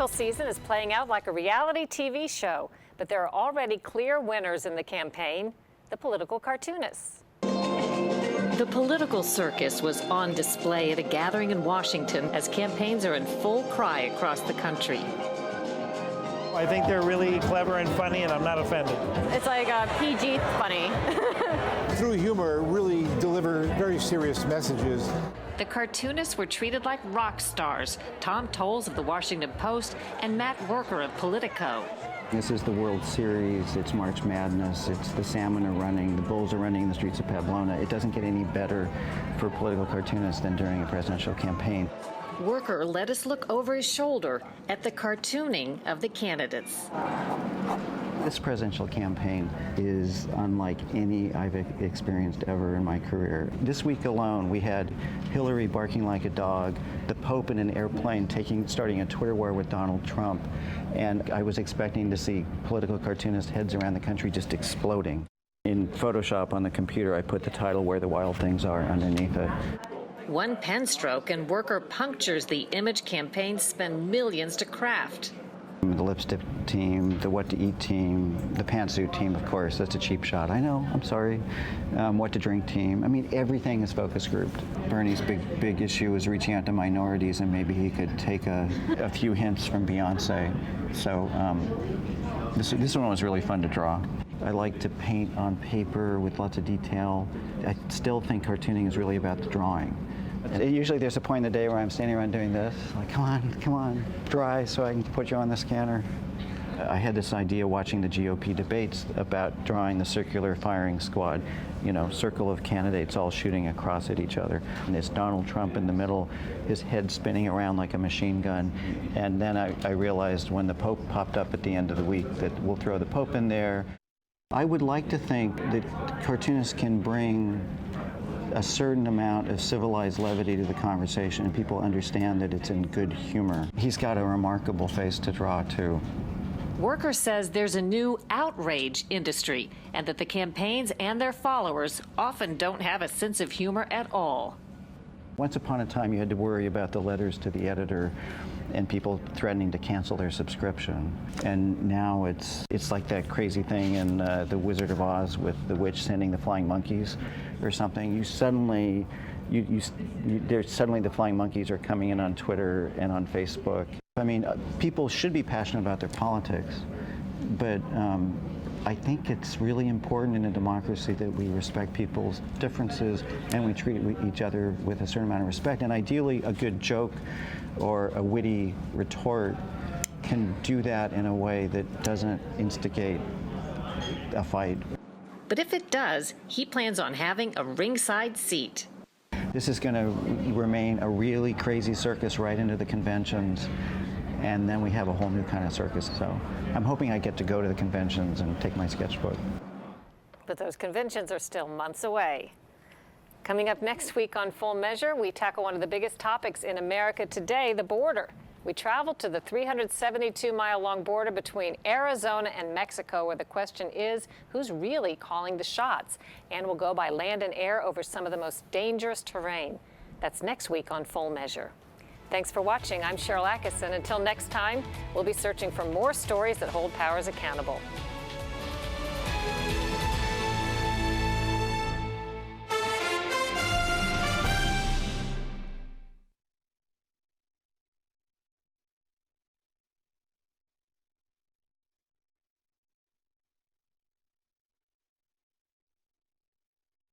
political season is playing out like a reality TV show, but there are already clear winners in the campaign: the political cartoonists. The political circus was on display at a gathering in Washington as campaigns are in full cry across the country. I think they're really clever and funny, and I'm not offended. It's like a PG funny. Through humor, really deliver very serious messages. The cartoonists were treated like rock stars. Tom Tolles of the Washington Post and Matt Worker of Politico. This is the World Series, it's March Madness, it's the salmon are running, the bulls are running in the streets of Pamplona. It doesn't get any better for political cartoonists than during a presidential campaign. Worker let us look over his shoulder at the cartooning of the candidates. This presidential campaign is unlike any I've experienced ever in my career. This week alone, we had Hillary barking like a dog, the Pope in an airplane starting a Twitter war with Donald Trump, and I was expecting to see political cartoonist heads around the country just exploding. In Photoshop on the computer, I put the title "Where the Wild Things Are" underneath it. One pen stroke and Worker punctures the image campaigns spend millions to craft. The lipstick team, the what to eat team, the pantsuit team, of course, that's a cheap shot. I know, I'm sorry. What to drink team. I mean, everything is focus grouped. Bernie's big issue is reaching out to minorities, and maybe he could take a few hints from Beyonce. So this one was really fun to draw. I like to paint on paper with lots of detail. I still think cartooning is really about the drawing. Usually there's a point in the day where I'm standing around doing this, like, come on, dry so I can put you on the scanner. I had this idea watching the GOP debates about drawing the circular firing squad, you know, circle of candidates all shooting across at each other. And there's Donald Trump in the middle, his head spinning around like a machine gun. And then I realized when the Pope popped up at the end of the week that we'll throw the Pope in there. I would like to think that cartoonists can bring a certain amount of civilized levity to the conversation, and people understand that it's in good humor. He's got a remarkable face to draw, too. Worker says there's a new outrage industry and that the campaigns and their followers often don't have a sense of humor at all. Once upon a time, you had to worry about the letters to the editor and people threatening to cancel their subscription. And now it's like that crazy thing in The Wizard of Oz with the witch sending the flying monkeys or something. Suddenly the flying monkeys are coming in on Twitter and on Facebook. I mean, people should be passionate about their politics, but I think it's really important in a democracy that we respect people's differences and we treat each other with a certain amount of respect. And ideally, a good joke or a witty retort can do that in a way that doesn't instigate a fight. But if it does, he plans on having a ringside seat. This is going to remain a really crazy circus right into the conventions, and then we have a whole new kind of circus. So I'm hoping I get to go to the conventions and take my sketchbook. But those conventions are still months away. Coming up next week on Full Measure, we tackle one of the biggest topics in America today, the border. We travel to the 372-mile-long border between Arizona and Mexico, where the question is, who's really calling the shots? And we'll go by land and air over some of the most dangerous terrain. That's next week on Full Measure. Thanks for watching. I'm Sharyl. Until next time, we'll be searching for more stories that hold powers accountable.